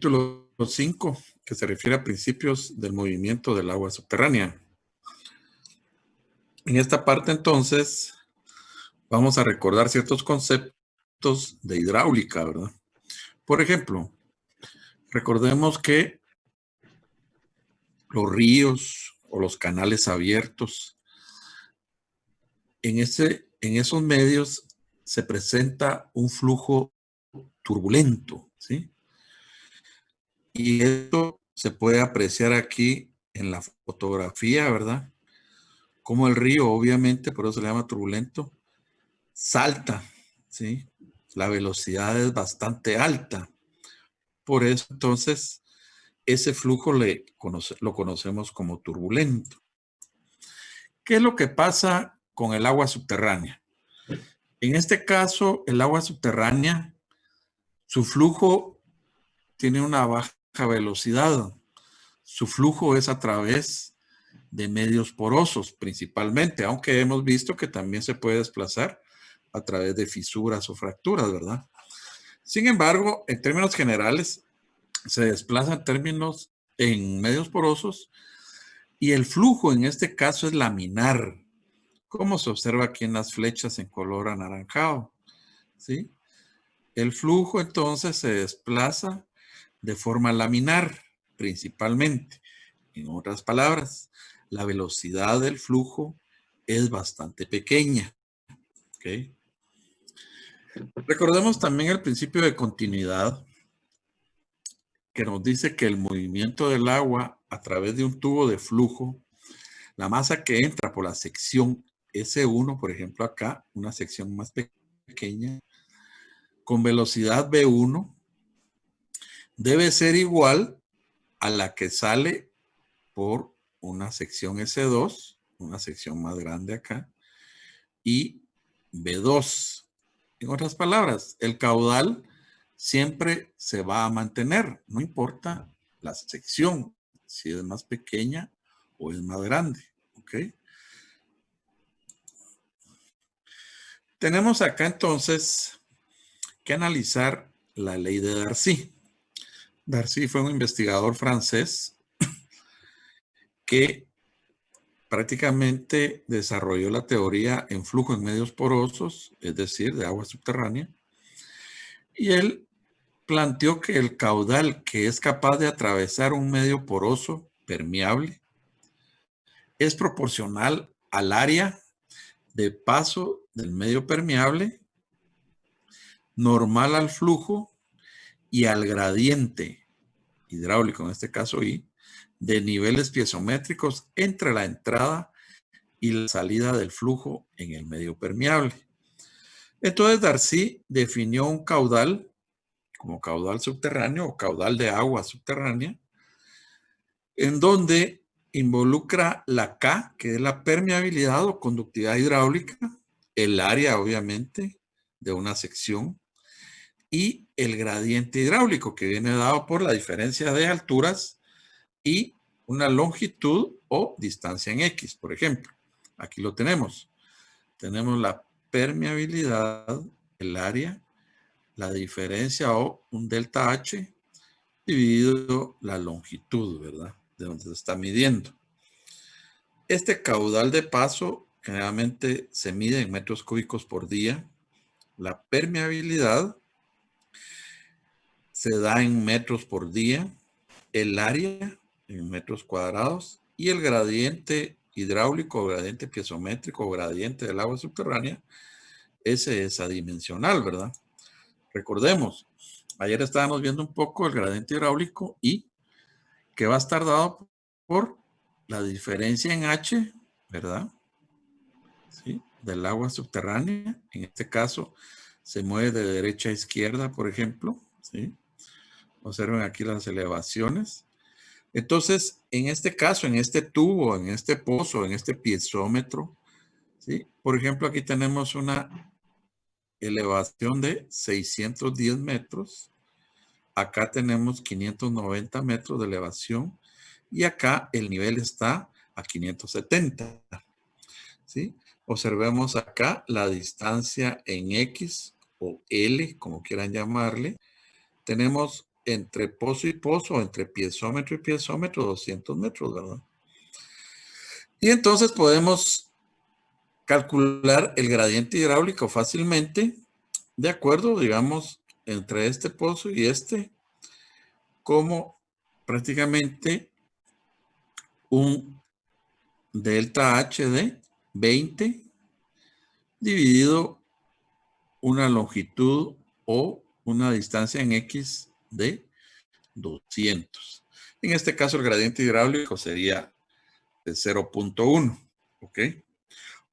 Capítulo 5, que se refiere a principios del movimiento del agua subterránea. En esta parte, entonces, vamos a recordar ciertos conceptos de hidráulica, ¿verdad? Por ejemplo, recordemos que los ríos o los canales abiertos, en esos medios se presenta un flujo turbulento, ¿sí? Y esto se puede apreciar aquí en la fotografía, ¿verdad? Como el río, obviamente, por eso se le llama turbulento, salta, ¿sí? La velocidad es bastante alta. Por eso, entonces, ese flujo lo conocemos como turbulento. ¿Qué es lo que pasa con el agua subterránea? En este caso, el agua subterránea, su flujo tiene una baja velocidad. Su flujo es a través de medios porosos, principalmente, aunque hemos visto que también se puede desplazar a través de fisuras o fracturas, ¿verdad? Sin embargo, en términos generales, se desplaza en medios porosos y el flujo en este caso es laminar, como se observa aquí en las flechas en color anaranjado, ¿sí? El flujo entonces se desplaza de forma laminar, principalmente. En otras palabras, la velocidad del flujo es bastante pequeña, ¿ok? Recordemos también el principio de continuidad, que nos dice que el movimiento del agua a través de un tubo de flujo, la masa que entra por la sección S1, por ejemplo acá, una sección más pequeña, con velocidad V1, debe ser igual a la que sale por una sección S2, una sección más grande acá, y V2. En otras palabras, el caudal siempre se va a mantener, no importa la sección, si es más pequeña o es más grande, ¿ok? Tenemos acá entonces que analizar la ley de Darcy. Darcy fue un investigador francés que prácticamente desarrolló la teoría en flujo en medios porosos, es decir, de agua subterránea, y él planteó que el caudal que es capaz de atravesar un medio poroso permeable es proporcional al área de paso del medio permeable, normal al flujo y al gradiente hidráulico, en este caso I, de niveles piezométricos entre la entrada y la salida del flujo en el medio permeable. Entonces Darcy definió un caudal como caudal subterráneo o caudal de agua subterránea, en donde involucra la K, que es la permeabilidad o conductividad hidráulica, el área, obviamente, de una sección, y el gradiente hidráulico, que viene dado por la diferencia de alturas y una longitud o distancia en X, por ejemplo. Aquí lo tenemos. Tenemos la permeabilidad, el área, la diferencia o un delta H dividido la longitud, ¿verdad? De donde se está midiendo. Este caudal de paso generalmente se mide en metros cúbicos por día. La permeabilidad se da en metros por día. El área en metros cuadrados y el gradiente hidráulico, gradiente piezométrico o gradiente del agua subterránea, ese es adimensional, ¿verdad? Recordemos, ayer estábamos viendo un poco el gradiente hidráulico y que va a estar dado por la diferencia en H, ¿verdad? ¿Sí? Del agua subterránea. En este caso, se mueve de derecha a izquierda, por ejemplo. ¿Sí? Observen aquí las elevaciones. Entonces, en este caso, en este tubo, en este pozo, en este piezómetro, ¿sí? Por ejemplo, aquí tenemos una elevación de 610 metros. Acá tenemos 590 metros de elevación y acá el nivel está a 570. ¿Sí? Observemos acá la distancia en X o L, como quieran llamarle. Tenemos entre pozo y pozo, entre piezómetro y piezómetro, 200 metros, ¿verdad? Y entonces podemos calcular el gradiente hidráulico fácilmente, de acuerdo, digamos, entre este pozo y este, como prácticamente un delta H de 20 dividido una longitud o una distancia en X de 200. En este caso, el gradiente hidráulico sería de 0.1, ¿ok?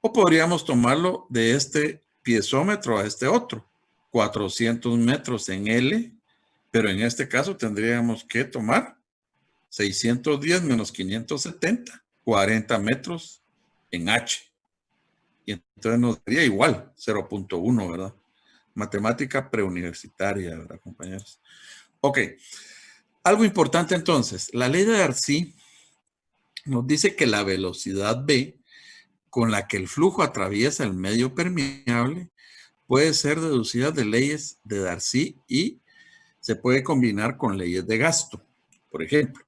O podríamos tomarlo de este piezómetro a este otro, 400 metros en L, pero en este caso tendríamos que tomar 610 menos 570, 40 metros en H. Y entonces nos daría igual, 0.1, ¿verdad? Matemática preuniversitaria, ¿verdad, compañeros? Ok. Algo importante entonces, la ley de Darcy nos dice que la velocidad V con la que el flujo atraviesa el medio permeable puede ser deducida de leyes de Darcy y se puede combinar con leyes de gasto. Por ejemplo,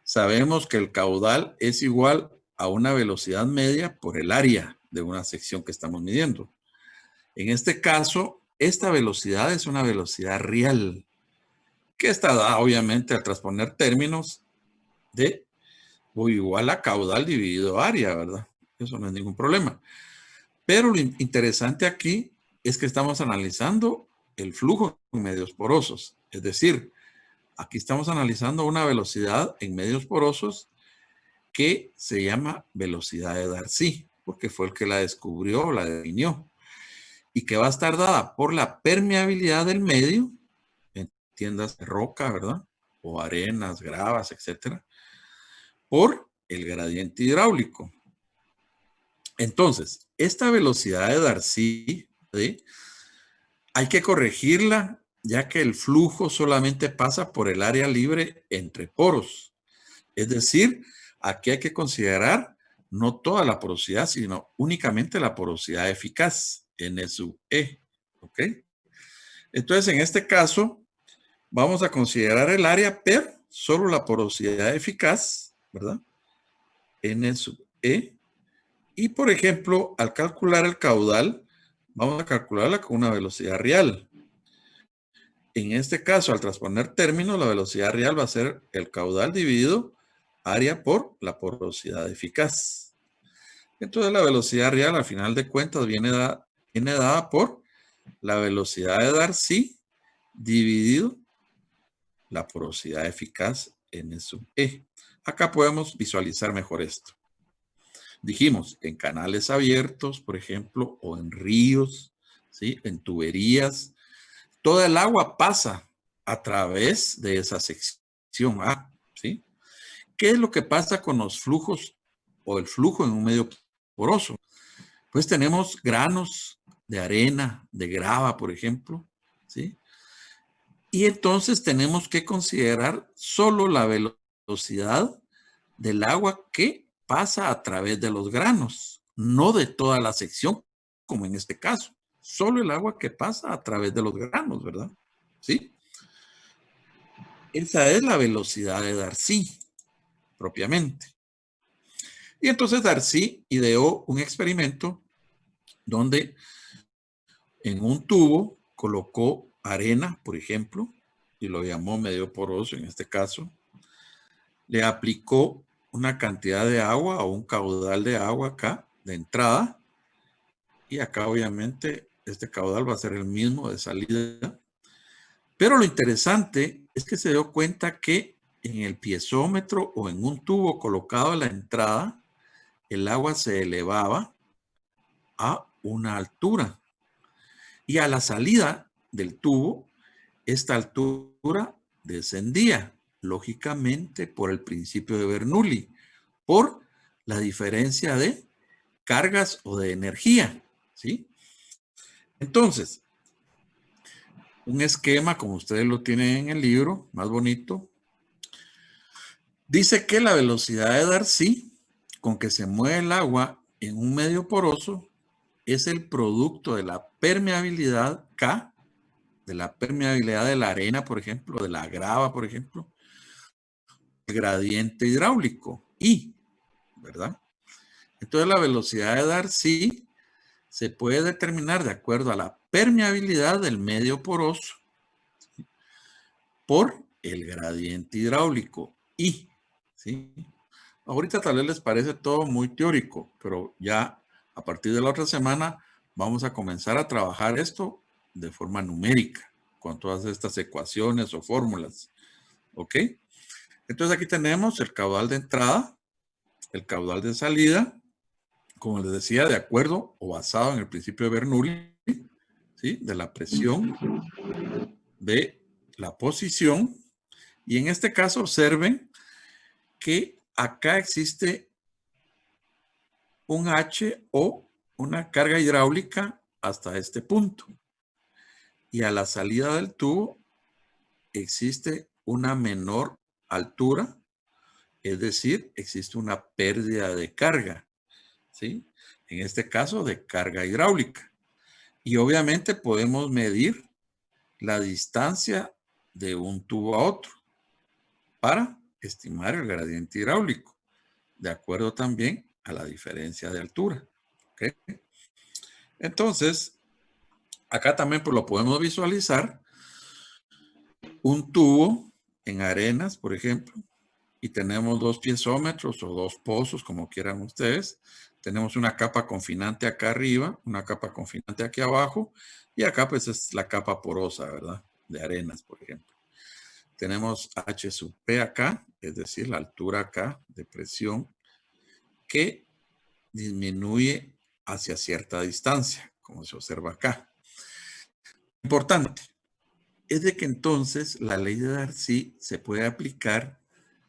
sabemos que el caudal es igual a una velocidad media por el área de una sección que estamos midiendo. En este caso, esta velocidad es una velocidad real, que está dada obviamente al transponer términos de o igual a caudal dividido área, ¿verdad? Eso no es ningún problema. Pero lo interesante aquí es que estamos analizando el flujo en medios porosos. Es decir, aquí estamos analizando una velocidad en medios porosos que se llama velocidad de Darcy, porque fue el que la descubrió, la definió, y que va a estar dada por la permeabilidad del medio, entiendas roca, ¿verdad? O arenas, gravas, etcétera, por el gradiente hidráulico. Entonces, esta velocidad de Darcy, ¿sí?, hay que corregirla, ya que el flujo solamente pasa por el área libre entre poros. Es decir, aquí hay que considerar no toda la porosidad, sino únicamente la porosidad eficaz, N sub E. ¿Ok? Entonces, en este caso, vamos a considerar el área per solo la porosidad eficaz, ¿verdad? N sub E. Y, por ejemplo, al calcular el caudal, vamos a calcularla con una velocidad real. En este caso, al transponer términos, la velocidad real va a ser el caudal dividido área por la porosidad eficaz. Entonces, la velocidad real, al final de cuentas, viene dada por la velocidad de Darcy dividido la porosidad eficaz N sub E. Acá podemos visualizar mejor esto. Dijimos, en canales abiertos, por ejemplo, o en ríos, ¿sí?, en tuberías, toda el agua pasa a través de esa sección A, ¿sí? ¿Qué es lo que pasa con los flujos o el flujo en un medio poroso? Pues tenemos granos de arena, de grava, por ejemplo, ¿sí? Y entonces tenemos que considerar solo la velocidad del agua que pasa a través de los granos, no de toda la sección, como en este caso. Solo el agua que pasa a través de los granos, ¿verdad? ¿Sí? Esa es la velocidad de Darcy, propiamente. Y entonces Darcy ideó un experimento donde en un tubo colocó arena, por ejemplo, y lo llamó medio poroso en este caso. Le aplicó una cantidad de agua o un caudal de agua acá, de entrada, y acá obviamente este caudal va a ser el mismo de salida. Pero lo interesante es que se dio cuenta que en el piezómetro o en un tubo colocado a la entrada, el agua se elevaba a una altura. Y a la salida del tubo, esta altura descendía, lógicamente por el principio de Bernoulli, por la diferencia de cargas o de energía, ¿sí? Entonces, un esquema, como ustedes lo tienen en el libro, más bonito, dice que la velocidad de Darcy, con que se mueve el agua en un medio poroso, es el producto de la permeabilidad K de la permeabilidad de la arena, por ejemplo, de la grava, por ejemplo, el gradiente hidráulico, I, ¿verdad? Entonces la velocidad de Darcy se puede determinar de acuerdo a la permeabilidad del medio poroso por el gradiente hidráulico, I, ¿sí? Ahorita tal vez les parece todo muy teórico, pero ya a partir de la otra semana vamos a comenzar a trabajar esto de forma numérica, con todas estas ecuaciones o fórmulas, ¿ok? Entonces aquí tenemos el caudal de entrada, el caudal de salida, como les decía, de acuerdo o basado en el principio de Bernoulli, ¿sí? De la presión, de la posición, y en este caso observen que acá existe un H o una carga hidráulica hasta este punto. Y a la salida del tubo existe una menor altura, es decir, existe una pérdida de carga, ¿sí? En este caso de carga hidráulica. Y obviamente podemos medir la distancia de un tubo a otro para estimar el gradiente hidráulico, de acuerdo también a la diferencia de altura. ¿Okay? Entonces, acá también pues, lo podemos visualizar. Un tubo en arenas, por ejemplo, y tenemos dos piezómetros o dos pozos, como quieran ustedes. Tenemos una capa confinante acá arriba, una capa confinante aquí abajo, y acá pues es la capa porosa, ¿verdad? De arenas, por ejemplo. Tenemos H sub P acá, es decir, la altura acá de presión que disminuye hacia cierta distancia, como se observa acá. Importante es de que entonces la ley de Darcy se puede aplicar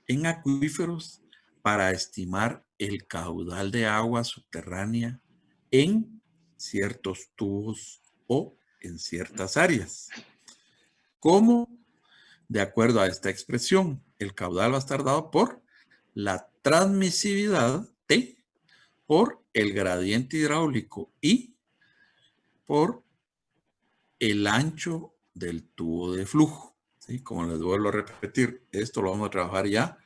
en acuíferos para estimar el caudal de agua subterránea en ciertos tubos o en ciertas áreas. ¿Cómo? De acuerdo a esta expresión, el caudal va a estar dado por la transmisividad T, por el gradiente hidráulico I, por el ancho del tubo de flujo. ¿Sí? Como les vuelvo a repetir, esto lo vamos a trabajar ya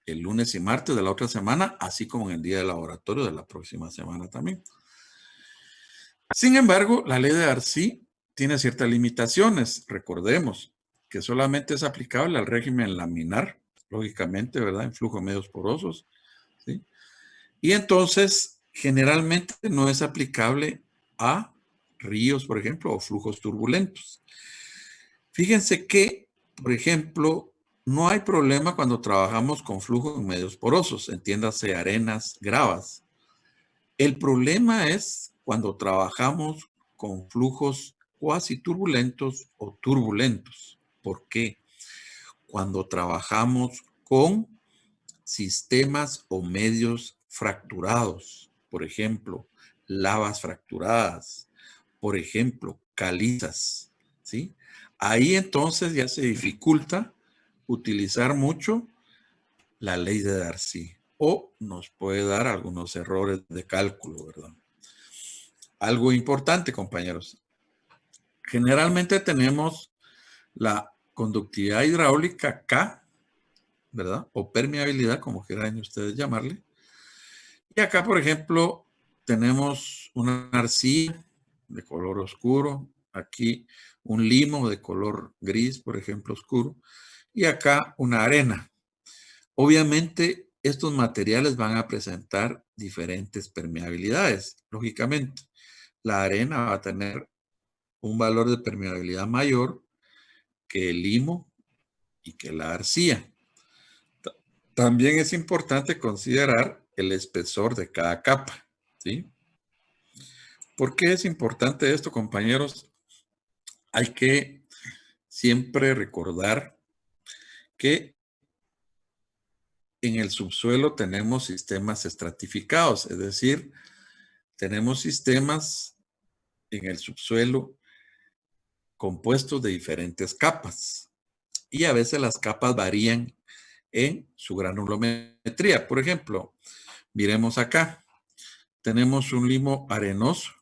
el lunes y martes de la otra semana, así como en el día de laboratorio de la próxima semana también. Sin embargo, la ley de Darcy tiene ciertas limitaciones. Recordemos que solamente es aplicable al régimen laminar, lógicamente, ¿verdad? En flujo de medios porosos. ¿Sí? Y entonces, generalmente no es aplicable a ríos, por ejemplo, o flujos turbulentos. Fíjense que, por ejemplo, no hay problema cuando trabajamos con flujos en medios porosos, entiéndase arenas, gravas. El problema es cuando trabajamos con flujos cuasi turbulentos o turbulentos. ¿Por qué? Cuando trabajamos con sistemas o medios fracturados, por ejemplo, lavas fracturadas, por ejemplo, calizas, ¿sí? Ahí entonces ya se dificulta utilizar mucho la ley de Darcy o nos puede dar algunos errores de cálculo, ¿verdad? Algo importante, compañeros. Generalmente tenemos la conductividad hidráulica K, ¿verdad? O permeabilidad, como quieran ustedes llamarle. Y acá, por ejemplo, tenemos una arcilla de color oscuro. Aquí un limo de color gris, por ejemplo, oscuro. Y acá una arena. Obviamente, estos materiales van a presentar diferentes permeabilidades, lógicamente. La arena va a tener un valor de permeabilidad mayor que el limo y que la arcilla. También es importante considerar el espesor de cada capa, ¿sí? ¿Por qué es importante esto, compañeros? Hay que siempre recordar que en el subsuelo tenemos sistemas estratificados, es decir, tenemos sistemas en el subsuelo compuestos de diferentes capas y a veces las capas varían en su granulometría. Por ejemplo, miremos acá, tenemos un limo arenoso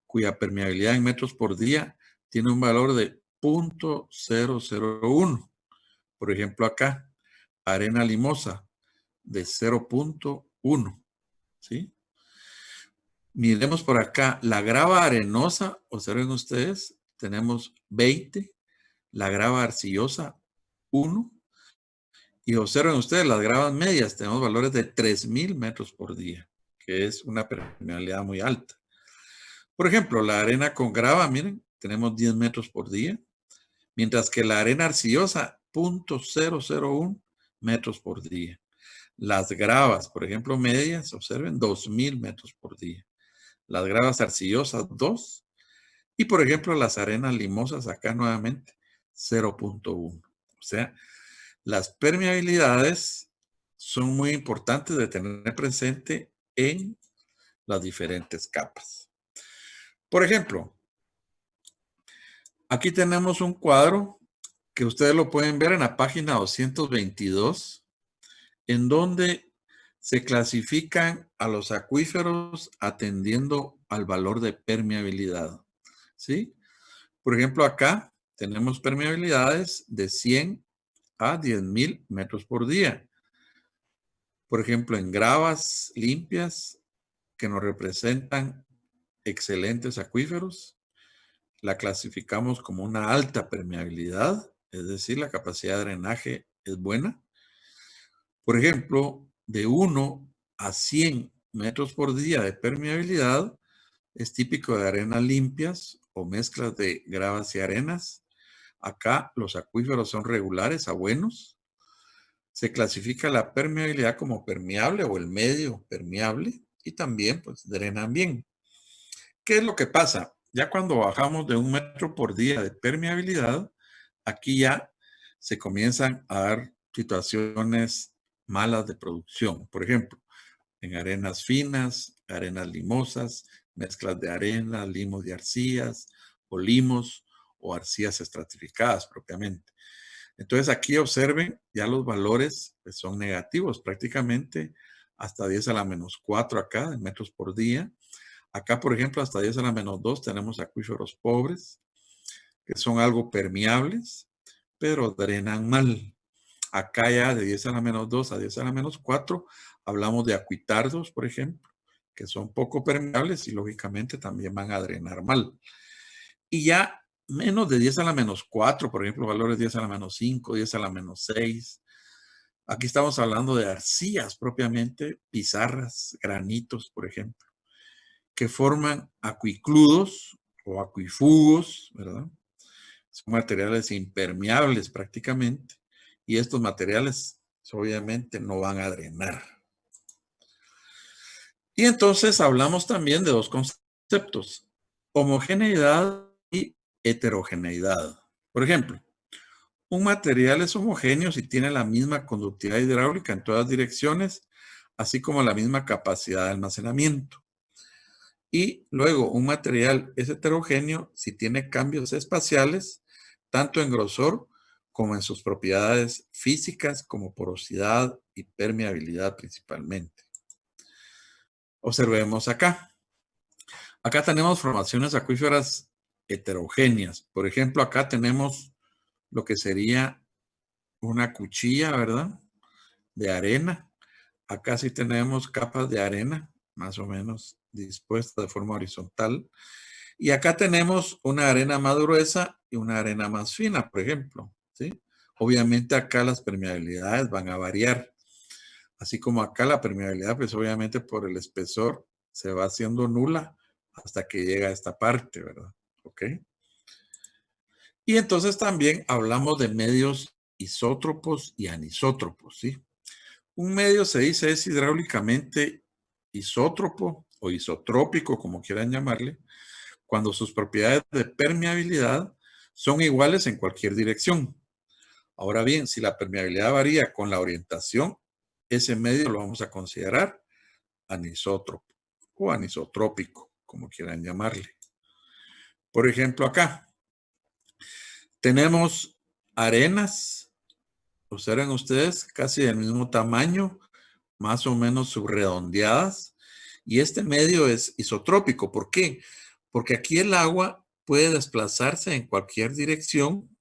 cuya permeabilidad en metros por día tiene un valor de 0.001. Por ejemplo, acá, arena limosa de 0.1. ¿Sí? Miremos por acá, la grava arenosa, observen ustedes, tenemos 20, la grava arcillosa 1, y observen ustedes, las gravas medias, tenemos valores de 3.000 metros por día, que es una permeabilidad muy alta. Por ejemplo, la arena con grava, miren, tenemos 10 metros por día, mientras que la arena arcillosa, 0.001 metros por día. Las gravas, por ejemplo, medias, observen, 2.000 metros por día. Las gravas arcillosas, 2. Y, por ejemplo, las arenas limosas, acá nuevamente, 0.1. O sea, las permeabilidades son muy importantes de tener presente en las diferentes capas. Por ejemplo, aquí tenemos un cuadro que ustedes lo pueden ver en la página 222, en donde se clasifican a los acuíferos atendiendo al valor de permeabilidad. ¿Sí? Por ejemplo, acá tenemos permeabilidades de 100 a 10.000 metros por día. Por ejemplo, en gravas limpias que nos representan excelentes acuíferos, la clasificamos como una alta permeabilidad, es decir, la capacidad de drenaje es buena. Por ejemplo, de 1 a 100 metros por día de permeabilidad es típico de arenas limpias o mezclas de gravas y arenas. Acá los acuíferos son regulares a buenos. Se clasifica la permeabilidad como permeable o el medio permeable y también pues drenan bien. ¿Qué es lo que pasa? Ya cuando bajamos de 1 metro por día de permeabilidad, aquí ya se comienzan a dar situaciones malas de producción. Por ejemplo, en arenas finas, arenas limosas, mezclas de arena, limos de arcillas o limos o arcillas estratificadas propiamente. Entonces aquí observen, ya los valores pues, son negativos, prácticamente hasta 10 a la menos 4 acá, en metros por día. Acá, por ejemplo, hasta 10 a la menos 2 tenemos acuíferos pobres, que son algo permeables, pero drenan mal. Acá ya de 10 a la menos 2 a 10 a la menos 4, hablamos de acuitardos, por ejemplo, que son poco permeables y lógicamente también van a drenar mal. Y ya menos de 10 a la menos 4, por ejemplo, valores 10 a la menos 5, 10 a la menos 6. Aquí estamos hablando de arcillas propiamente, pizarras, granitos, por ejemplo, que forman acuicludos o acuifugos, ¿verdad? Son materiales impermeables prácticamente y estos materiales obviamente no van a drenar. Y entonces hablamos también de dos conceptos, homogeneidad y heterogeneidad. Por ejemplo, un material es homogéneo si tiene la misma conductividad hidráulica en todas direcciones, así como la misma capacidad de almacenamiento. Y luego, un material es heterogéneo si tiene cambios espaciales, tanto en grosor como en sus propiedades físicas, como porosidad y permeabilidad principalmente. Observemos acá. Acá tenemos formaciones acuíferas heterogéneas. Por ejemplo, acá tenemos lo que sería una cuchilla, ¿verdad? De arena. Acá sí tenemos capas de arena, más o menos dispuestas de forma horizontal. Y acá tenemos una arena más gruesa y una arena más fina, por ejemplo, ¿sí? Obviamente acá las permeabilidades van a variar. Así como acá la permeabilidad, pues obviamente por el espesor se va haciendo nula hasta que llega a esta parte, ¿verdad? ¿Ok? Y entonces también hablamos de medios isótropos y anisótropos, ¿sí? Un medio se dice es hidráulicamente isótropo o isotrópico, como quieran llamarle, cuando sus propiedades de permeabilidad son iguales en cualquier dirección. Ahora bien, si la permeabilidad varía con la orientación, ese medio lo vamos a considerar anisótropo o anisotrópico, como quieran llamarle. Por ejemplo, acá tenemos arenas, observen ustedes, casi del mismo tamaño, más o menos subredondeadas, y este medio es isotrópico. ¿Por qué? Porque aquí el agua puede desplazarse en cualquier dirección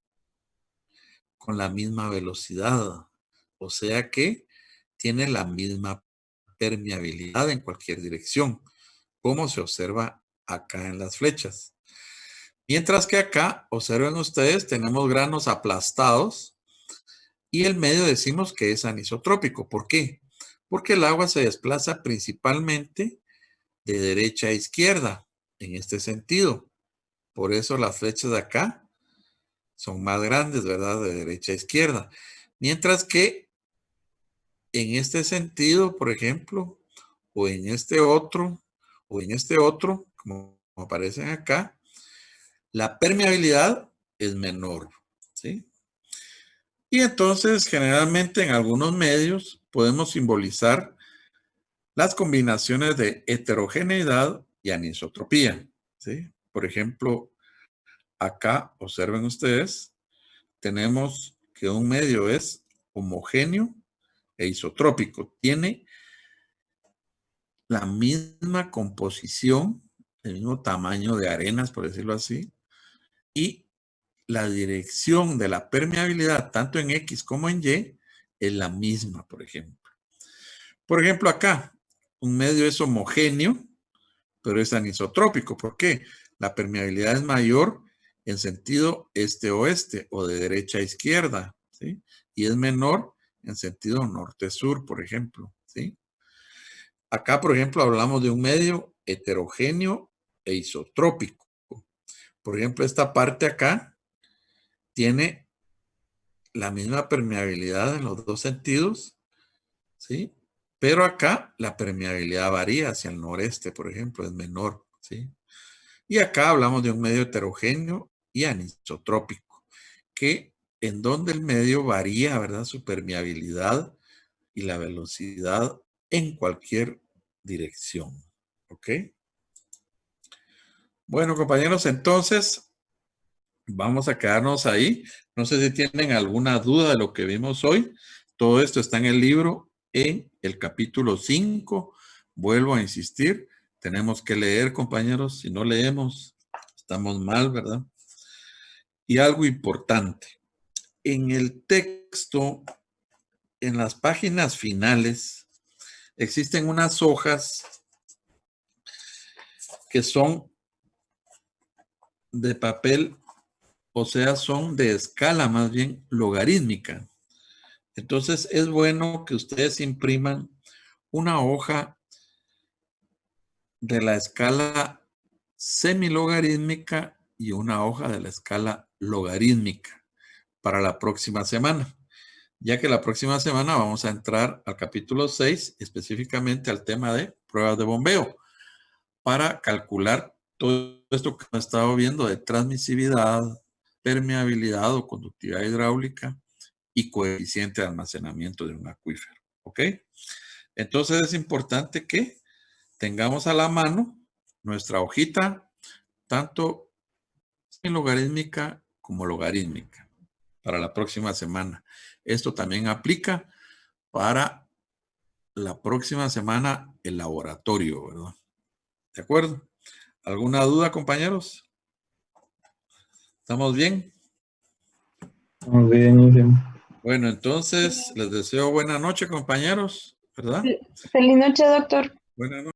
con la misma velocidad. O sea que tiene la misma permeabilidad en cualquier dirección, como se observa acá en las flechas. Mientras que acá, observen ustedes, tenemos granos aplastados y el medio decimos que es anisotrópico. ¿Por qué? Porque el agua se desplaza principalmente de derecha a izquierda, en este sentido. Por eso las flechas de acá son más grandes, ¿verdad? De derecha a izquierda. Mientras que en este sentido, por ejemplo, o en este otro, como aparecen acá, la permeabilidad es menor, ¿sí? Y entonces, generalmente en algunos medios podemos simbolizar las combinaciones de heterogeneidad y anisotropía, ¿sí? Por ejemplo, acá, observen ustedes, tenemos que un medio es homogéneo e isotrópico. Tiene la misma composición, el mismo tamaño de arenas, por decirlo así, y la dirección de la permeabilidad, tanto en X como en Y, es la misma, por ejemplo. Por ejemplo, acá, un medio es homogéneo, pero es anisotrópico. ¿Por qué? La permeabilidad es mayor en sentido este-oeste o de derecha a izquierda, ¿sí? Y es menor en sentido norte-sur, por ejemplo, ¿sí? Acá, por ejemplo, hablamos de un medio heterogéneo e isotrópico. Por ejemplo, esta parte acá tiene la misma permeabilidad en los dos sentidos, ¿sí? Pero acá la permeabilidad varía hacia el noreste, por ejemplo, es menor, ¿sí? Y acá hablamos de un medio heterogéneo y anisotrópico, que en donde el medio varía, ¿verdad? Su permeabilidad y la velocidad en cualquier dirección, ¿ok? Bueno, compañeros, entonces vamos a quedarnos ahí. No sé si tienen alguna duda de lo que vimos hoy. Todo esto está en el libro, en el capítulo 5. Vuelvo a insistir, tenemos que leer, compañeros. Si no leemos, estamos mal, ¿verdad? Y algo importante, en el texto, en las páginas finales, existen unas hojas que son de papel, o sea, son de escala más bien logarítmica. Entonces es bueno que ustedes impriman una hoja de la escala semilogarítmica y una hoja de la escala logarítmica para la próxima semana, ya que la próxima semana vamos a entrar al capítulo 6, específicamente al tema de pruebas de bombeo, para calcular todo esto que hemos estado viendo de transmisividad, permeabilidad o conductividad hidráulica y coeficiente de almacenamiento de un acuífero. ¿Ok? Entonces es importante que tengamos a la mano nuestra hojita, tanto en logarítmica como logarítmica, para la próxima semana. Esto también aplica para la próxima semana el laboratorio, ¿verdad? ¿De acuerdo? ¿Alguna duda, compañeros? ¿Estamos bien? Muy bien, muy bien. Bueno, entonces les deseo buena noche, compañeros, ¿verdad? Feliz noche, doctor. Buenas noches.